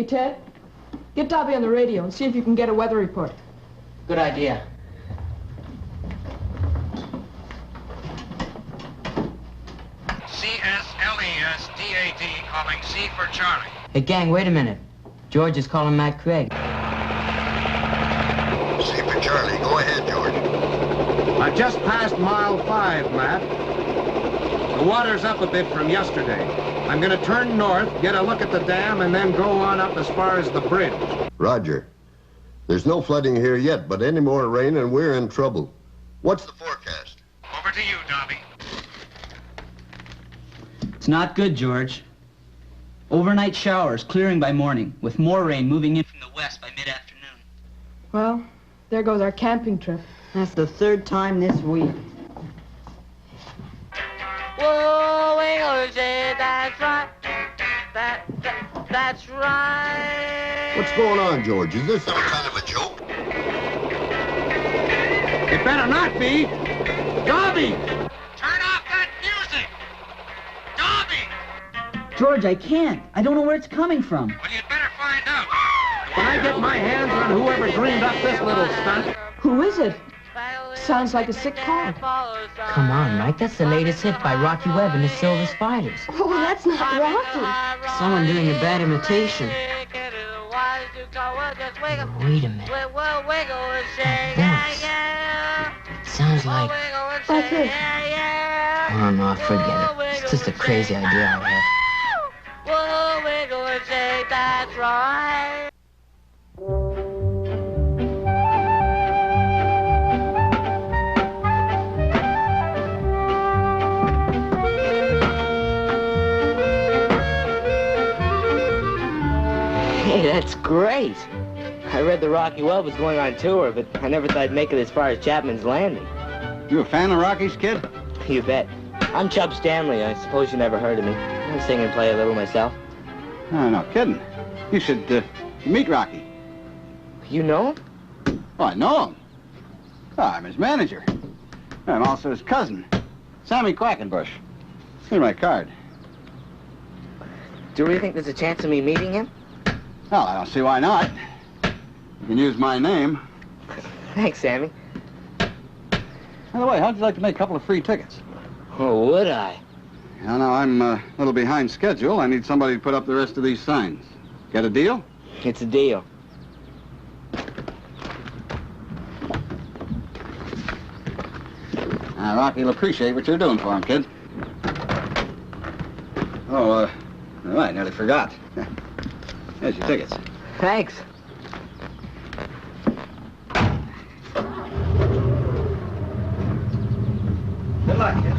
Ted, get Dobby on the radio and see if you can get a weather report. Good idea. SLES18 calling C for Charlie. Hey, gang, wait a minute. George is calling Matt Craig. C for Charlie. Go ahead, George. I've just passed mile 5, Matt. The water's up a bit from yesterday. I'm going to turn north, get a look at the dam, and then go on up as far as the bridge. Roger. There's no flooding here yet, but any more rain and we're in trouble. What's the forecast? Over to you, Dobby. It's not good, George. Overnight showers, clearing by morning, with more rain moving in from the west by mid-afternoon. Well, there goes our camping trip. That's the 3rd time this week. Whoa, we're gonna say that's right. That's right. What's going on, George? Is this some kind of a joke? It better not be. Dobby! Turn off that music! Dobby! George, I can't. I don't know where it's coming from. Well, you'd better find out. When I get my hands on whoever dreamed up this little stunt... Who is it? Sounds like a sick call. Come on, Mike. That's the latest hit by Rocky Webb and the Silver Spiders. Oh, that's not Rocky. Someone doing a bad imitation. Wait a minute. That voice. Sounds like... Like who? Oh, no, forget it. It's just a crazy idea I have. Whoa, we're gonna say that's right. Hey, that's great. I read the Rocky Well was going on tour, but I never thought I'd make it as far as Chapman's Landing. You a fan of Rocky's, kid? You bet. I'm Chub Stanley. I suppose you never heard of me. I sing and play a little myself. Oh, no kidding. You should meet Rocky. You know him? Oh, I know him. Oh, I'm his manager. I'm also his cousin, Sammy Quackenbush. Here's my card. Do you really think there's a chance of me meeting him? Well, I don't see why not. You can use my name. Thanks, Sammy. By the way, how'd you like to make a couple of free tickets? Oh, would I? Well, now, I'm a little behind schedule. I need somebody to put up the rest of these signs. Get a deal? It's a deal. Rocky will appreciate what you're doing for him, kid. Oh, well, I nearly forgot. There's your tickets. Thanks. Good luck, kid.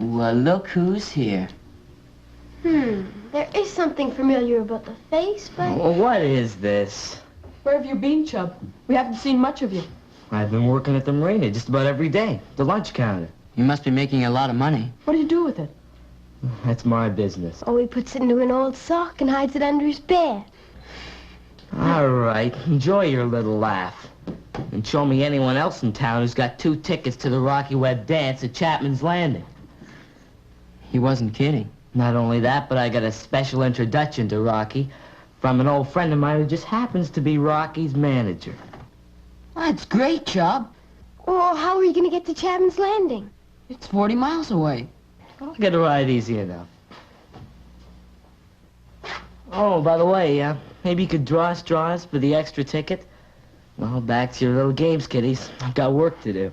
Well, look who's here. There is something familiar about the face, but... Well, what is this? Where have you been, Chub? We haven't seen much of you. I've been working at the marina just about every day. The lunch counter. You must be making a lot of money. What do you do with it? That's my business. Oh, he puts it into an old sock and hides it under his bed. All right, enjoy your little laugh. And show me anyone else in town who's got 2 tickets to the Rocky Webb dance at Chapman's Landing. He wasn't kidding. Not only that, but I got a special introduction to Rocky from an old friend of mine who just happens to be Rocky's manager. That's great, Chub. Oh, how are you going to get to Chapman's Landing? It's 40 miles away. I'll get a ride easy enough. Oh, by the way, maybe you could draw straws for the extra ticket? Well, back to your little games, kiddies. I've got work to do.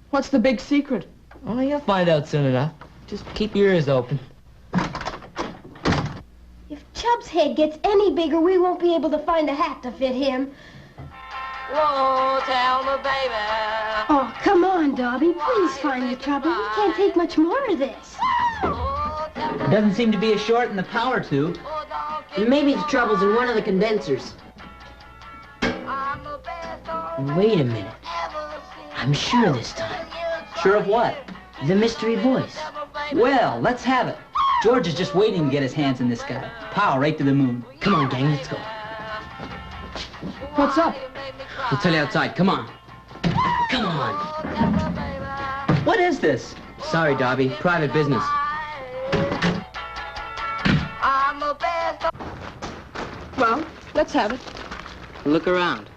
What's the big secret? Oh, you'll find out soon enough. Just keep your ears open. If Chub's head gets any bigger, we won't be able to find a hat to fit him. Whoa, tell me, baby. Oh, come on, Dobby. Please find your trouble. We can't take much more of this. Oh, tell There doesn't seem to be a short in the power tube. Maybe the trouble's in one of the condensers. Wait a minute. I'm sure this time. Sure of what? The mystery voice. Well, let's have it. George is just waiting to get his hands in this guy. Pow, right to the moon. Come on, gang, let's go. What's up? We'll tell you outside. Come on. Come on. What is this? Sorry, Darby. Private business. Well, let's have it. Look around.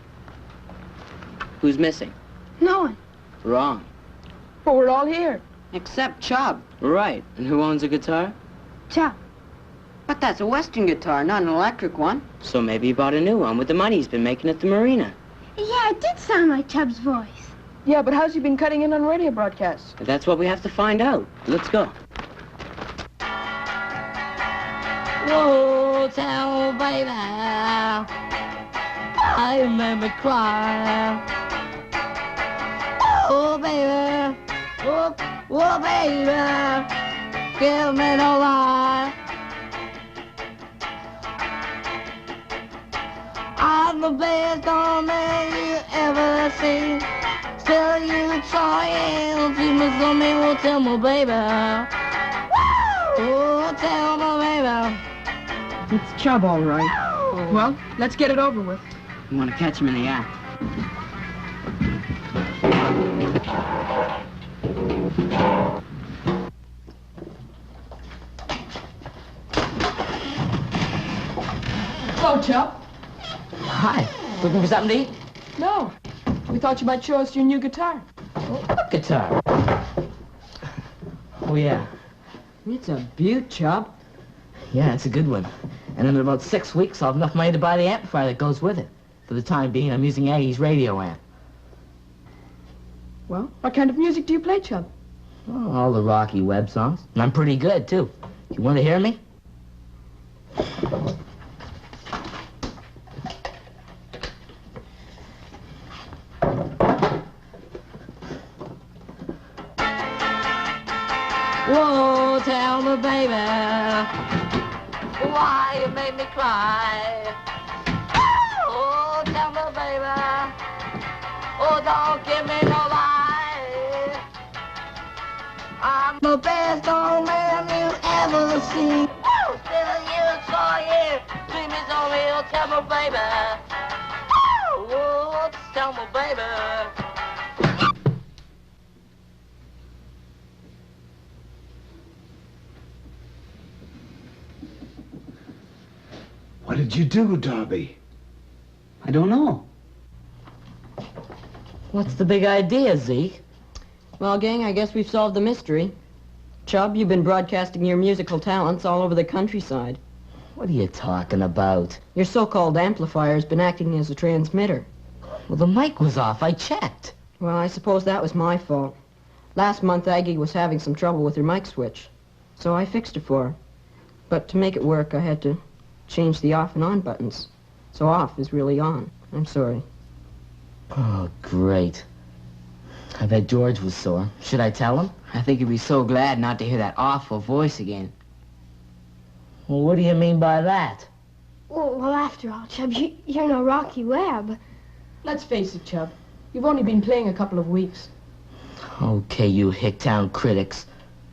Who's missing? No one. Wrong. But we're all here. Except Chubb. Right. And who owns a guitar? Chubb. But that's a Western guitar, not an electric one. So maybe he bought a new one with the money he's been making at the marina. Yeah, it did sound like Chubb's voice. Yeah, but how's he been cutting in on radio broadcasts? That's what we have to find out. Let's go. Whoa, tell baby, I made me cry. Oh, baby, oh, baby, give me no lie. I'm the best old man you ever seen. Still you trying to miss on me, well, tell me, baby. Oh, tell me, baby. It's Chubb, all right. Well, let's get it over with. You want to catch him in the act. Hello, Chubb. Hi. Looking for something to eat? No. We thought you might show us your new guitar. What guitar? Oh, yeah. It's a beaut, Chubb. Yeah, it's a good one. And in about 6 weeks, I'll have enough money to buy the amplifier that goes with it. For the time being, I'm using Aggie's radio amp. Well, what kind of music do you play, Chubb? Oh, all the Rocky Webb songs. And I'm pretty good, too. You want to hear me? Whoa, tell me, baby, why you made me cry. Oh, tell me, baby, oh, don't give me no lie. I'm the best old man you ever seen. Still you saw you, dream is on me, oh, tell me, baby. Oh, tell me, baby. What did you do, Darby? I don't know. What's the big idea, Zeke? Well, gang, I guess we've solved the mystery. Chubb, you've been broadcasting your musical talents all over the countryside. What are you talking about? Your so-called amplifier's been acting as a transmitter. Well, the mic was off. I checked. Well, I suppose that was my fault. Last month, Aggie was having some trouble with her mic switch, so I fixed it for her. But to make it work, I had to change the off and on buttons. So off is really on. I'm sorry. Oh, great. I bet George was sore. Should I tell him? I think he'd be so glad not to hear that awful voice again. Well, what do you mean by that? Well, after all, Chubb, you're no Rocky Webb. Let's face it, Chubb. You've only been playing a couple of weeks. Okay, you Hicktown critics.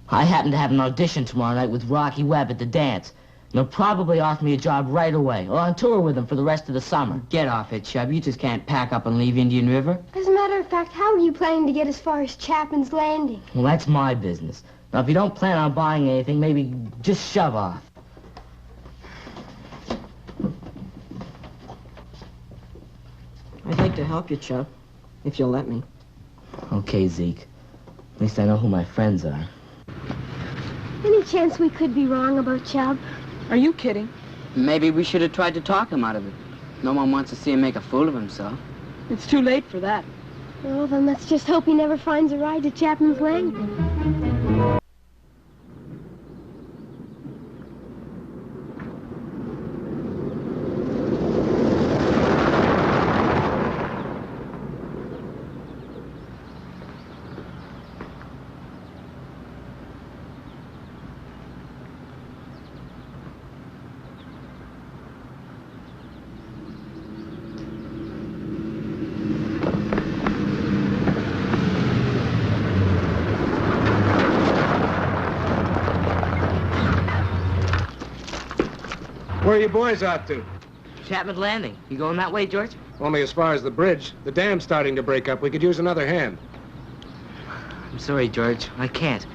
I happen to have an audition tomorrow night with Rocky Webb at the dance. They'll probably offer me a job right away, or on tour with them for the rest of the summer. Get off it, Chubb. You just can't pack up and leave Indian River. As a matter of fact, how are you planning to get as far as Chapman's Landing? Well, that's my business. Now, if you don't plan on buying anything, maybe just shove off. I'd like to help you, Chubb, if you'll let me. Okay, Zeke. At least I know who my friends are. Any chance we could be wrong about Chubb? Are you kidding? Maybe we should have tried to talk him out of it. No one wants to see him make a fool of himself. It's too late for that. Well, then let's just hope he never finds a ride to Chapman's Landing. Where you boys out to? Chapman Landing. You going that way, George? Only as far as the bridge. The dam's starting to break up. We could use another hand. I'm sorry, George. I can't.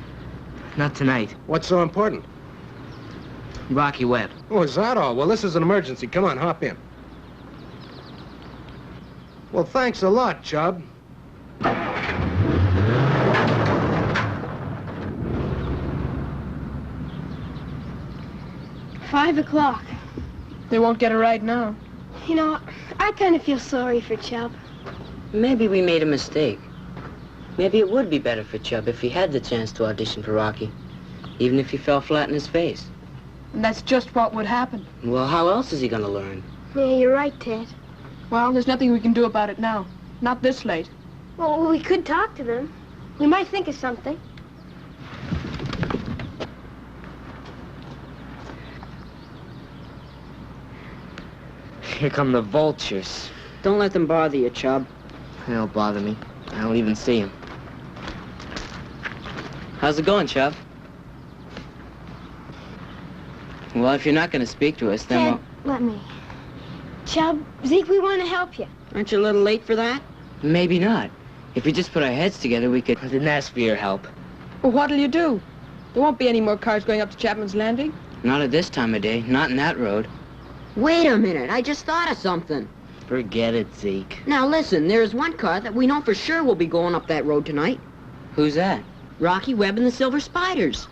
Not tonight. What's so important? Rocky Webb. Oh, is that all? Well, this is an emergency. Come on, hop in. Well, thanks a lot, Chubb. 5 o'clock. They won't get a ride now. You know, I kind of feel sorry for Chubb. Maybe we made a mistake. Maybe it would be better for Chubb if he had the chance to audition for Rocky, even if he fell flat in his face. And that's just what would happen. Well, how else is he gonna learn? Yeah, you're right, Ted. Well, there's nothing we can do about it now. Not this late. Well, we could talk to them. We might think of something. Here come the vultures. Don't let them bother you, Chubb. They don't bother me. I don't even see them. How's it going, Chubb? Well, if you're not gonna speak to us, then Ted, let me. Chubb, Zeke, we want to help you. aren't you a little late for that? Maybe not. If we just put our heads together, we could... I didn't ask for your help. Well, what'll you do? There won't be any more cars going up to Chapman's Landing. Not at this time of day. Not in that road. Wait a minute, I just thought of something. Forget it, Zeke. Now listen, there's one car that we know for sure will be going up that road tonight. Who's that? Rocky Webb and the Silver Spiders.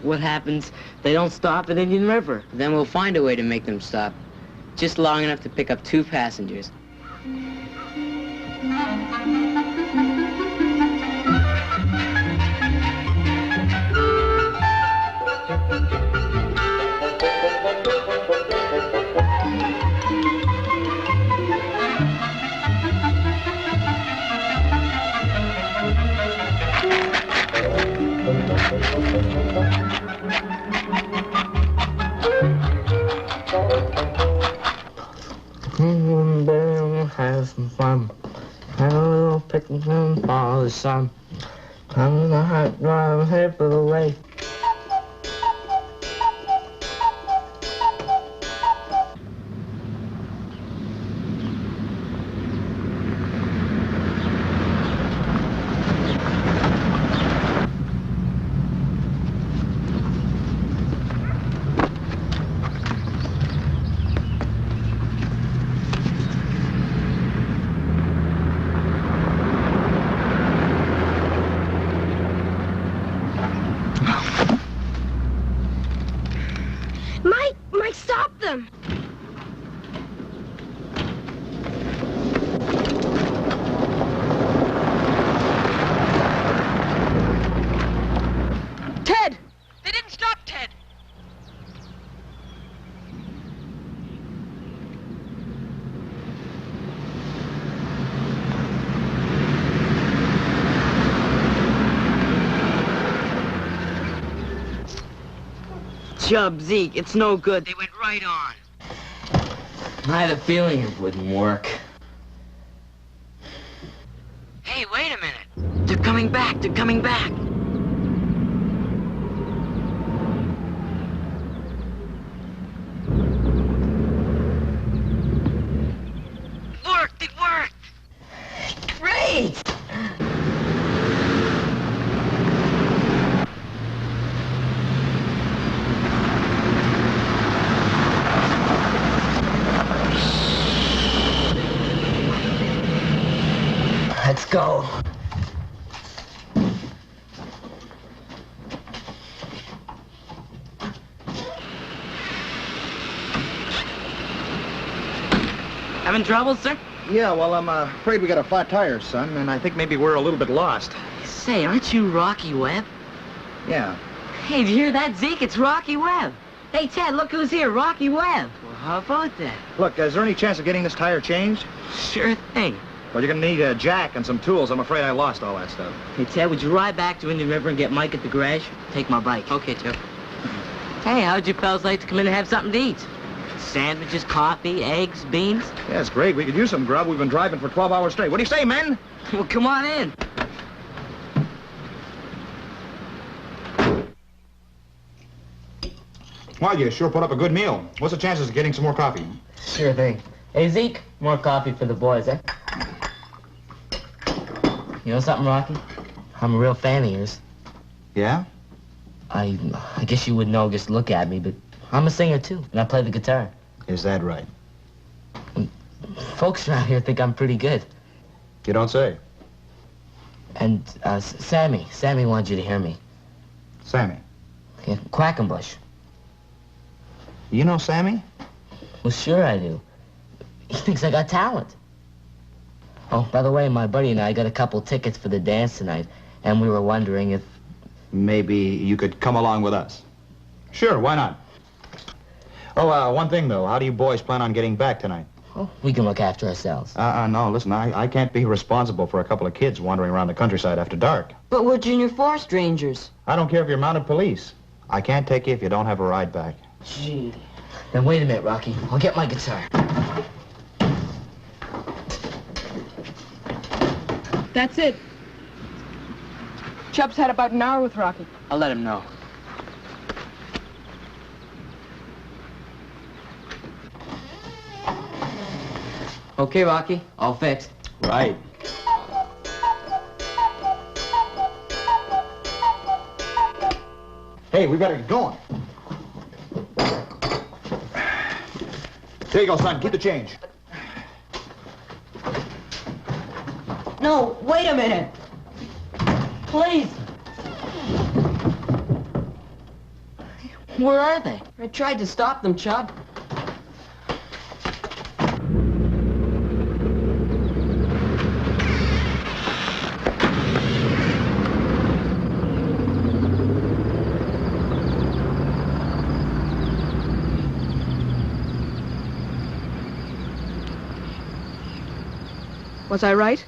What happens? They don't stop at Indian River. Then we'll find a way to make them stop. Just long enough to pick up 2 passengers. Have some fun. Have a little picnic and follow the sun. Come in the hot drive, head for the lake. Mike, stop them! Ted! They didn't stop Ted! Chubb, Zeke, it's no good. They went right on. I had a feeling it wouldn't work. Hey, wait a minute. They're coming back. They're coming back. Worked. It worked. Great! Let's go. Having trouble, sir? Yeah, well, I'm afraid we got a flat tire, son, and I think maybe we're a little bit lost. Say, aren't you Rocky Webb? Yeah. Hey, did you hear that, Zeke? It's Rocky Webb. Hey, Ted, look who's here, Rocky Webb. Well, how about that? Look, is there any chance of getting this tire changed? Sure thing. Well, you're gonna need a jack and some tools. I'm afraid I lost all that stuff. Hey, Ted, would you ride back to Indian River and get Mike at the garage? Take my bike. Okay, Chubb. Hey, how'd you fellas like to come in and have something to eat? Sandwiches, coffee, eggs, beans? Yeah, it's great. We could use some grub. We've been driving for 12 hours straight. What do you say, men? Well, come on in. Well, you sure put up a good meal. What's the chances of getting some more coffee? Sure thing. Hey, Zeke, more coffee for the boys, eh? You know something, Rocky? I'm a real fan of yours. Yeah? I guess you wouldn't know, just look at me, but I'm a singer, too, and I play the guitar. Is that right? Folks around here think I'm pretty good. You don't say. And, Sammy wanted you to hear me. Sammy? Yeah, Quackenbush. You know Sammy? Well, sure I do. He thinks I got talent. Oh, by the way, my buddy and I got a couple tickets for the dance tonight, and we were wondering if... Maybe you could come along with us. Sure, why not? Oh, one thing, though. How do you boys plan on getting back tonight? Oh, we can look after ourselves. No, listen, I can't be responsible for a couple of kids wandering around the countryside after dark. But we're Junior 4 strangers. I don't care if you're mounted police. I can't take you if you don't have a ride back. Gee. Then wait a minute, Rocky. I'll get my guitar. That's it. Chubb's had about an hour with Rocky. I'll let him know. Okay, Rocky. All fixed. Right. Hey, we better get going. Here you go, son. Keep the change. No, wait a minute. Please. Where are they? I tried to stop them, Chubb. Was I right?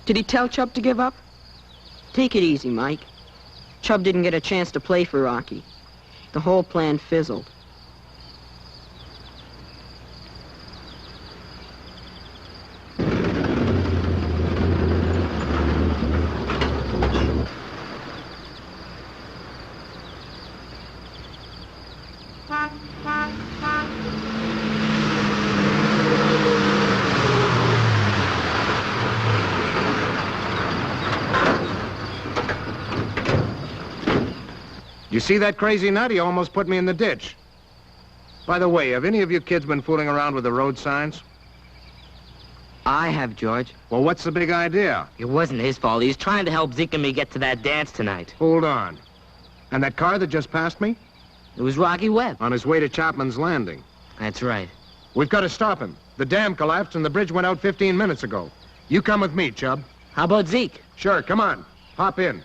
Did he tell Chubb to give up? Take it easy, Mike. Chubb didn't get a chance to play for Rocky. The whole plan fizzled. You see that crazy nut? He almost put me in the ditch. By the way, have any of you kids been fooling around with the road signs? I have, George. Well, what's the big idea? It wasn't his fault. He was trying to help Zeke and me get to that dance tonight. Hold on. And that car that just passed me? It was Rocky Webb. On his way to Chapman's Landing. That's right. We've got to stop him. The dam collapsed and the bridge went out 15 minutes ago. You come with me, Chubb. How about Zeke? Sure, come on. Hop in.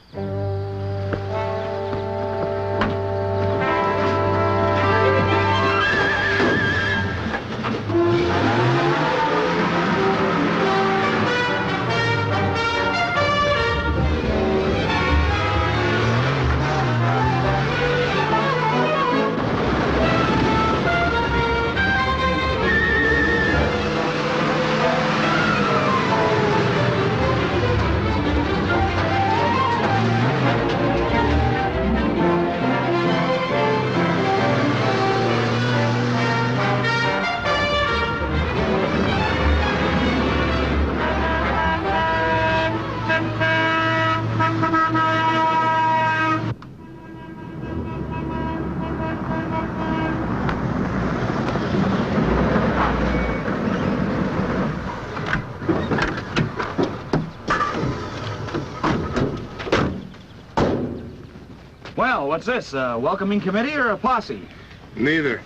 Well, what's this, a welcoming committee or a posse? Neither.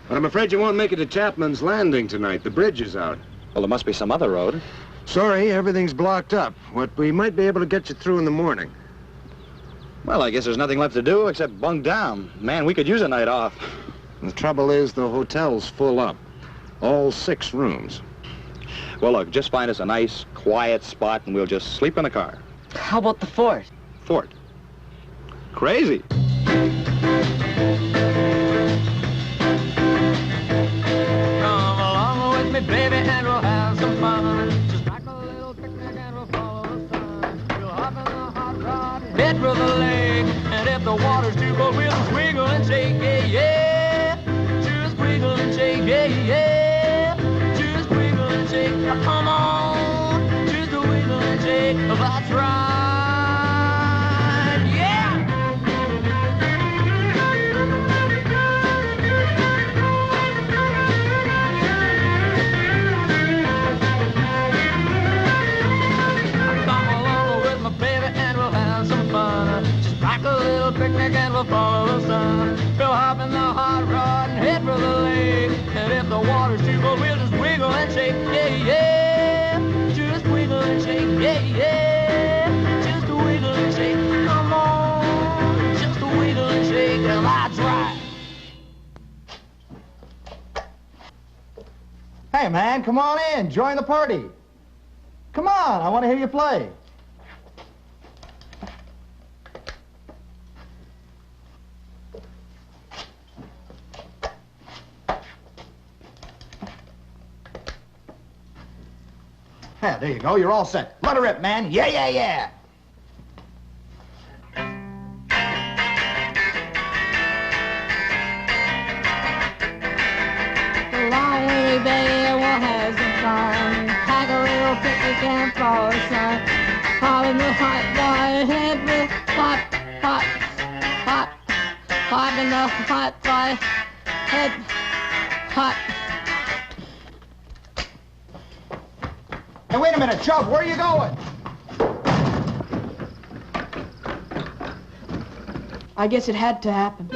But I'm afraid you won't make it to Chapman's Landing tonight. The bridge is out. Well, there must be some other road. Sorry, everything's blocked up. But we might be able to get you through in the morning. Well, I guess there's nothing left to do except bunk down. Man, we could use a night off. The trouble is the hotel's full up. All 6 rooms. Well, look, just find us a nice, quiet spot and we'll just sleep in the car. How about the fort? Fort. Crazy. Come along with me, baby, and we'll have some fun. Just like a little picnic and we'll follow the sun. We'll hop in the hot rod and head for the lake. And if the water's too cold, we'll just wiggle and shake, yeah, yeah. yeah, yeah. Just wiggle and shake, come on. Just a wiggle and shake, that's right, yeah. Come along with my baby and we'll have some fun. Just like a little picnic and we'll follow the sun. We'll hop in the hot rod and head for the lake. And if the water's too cold, we'll just wiggle and shake, yeah, yeah. Just wiggle and shake, yeah, yeah. Just a wiggle and shake, come on. Just a wiggle and shake, and that's right. Hey, man, come on in. Join the party. Come on, I want to hear you play. Yeah, there you go. You're all set. Let her rip, man. Yeah, yeah, yeah. Along with me, baby, we'll have some fun. Pack a little picnic and follow the sun. Hop in the hot water, head with hot, hot, hot. Hop in the hot water, head hot. Hey, wait a minute, Chubb. Where are you going? I guess it had to happen.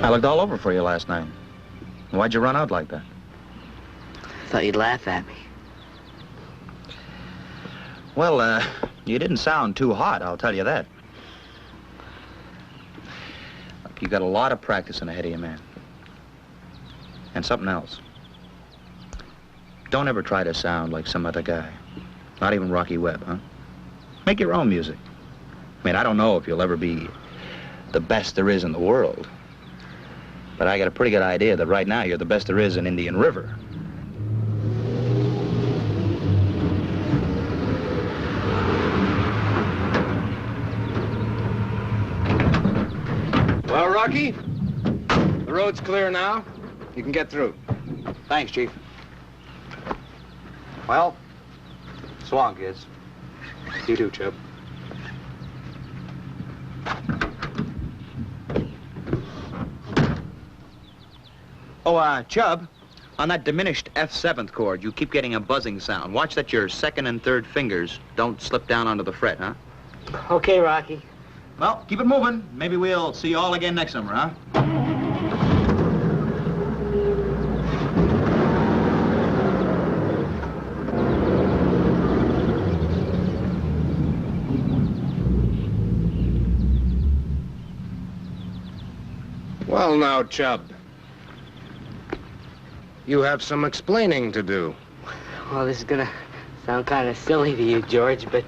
I looked all over for you last night. Why'd you run out like that? I thought you'd laugh at me. Well, you didn't sound too hot, I'll tell you that. Look, you got a lot of practicing ahead of you, man. And something else. Don't ever try to sound like some other guy. Not even Rocky Webb, huh? Make your own music. I mean, I don't know if you'll ever be the best there is in the world. But I got a pretty good idea that right now you're the best there is in Indian River. Well, Rocky, the road's clear now. You can get through. Thanks, Chief. Well, so long, kids. You do, Chub. Oh, Chubb, on that diminished F7th chord, you keep getting a buzzing sound. Watch that your second and third fingers don't slip down onto the fret, huh? Okay, Rocky. Well, keep it moving. Maybe we'll see you all again next summer, huh? Well, now, Chub. You have some explaining to do. Well, this is gonna sound kind of silly to you, George, but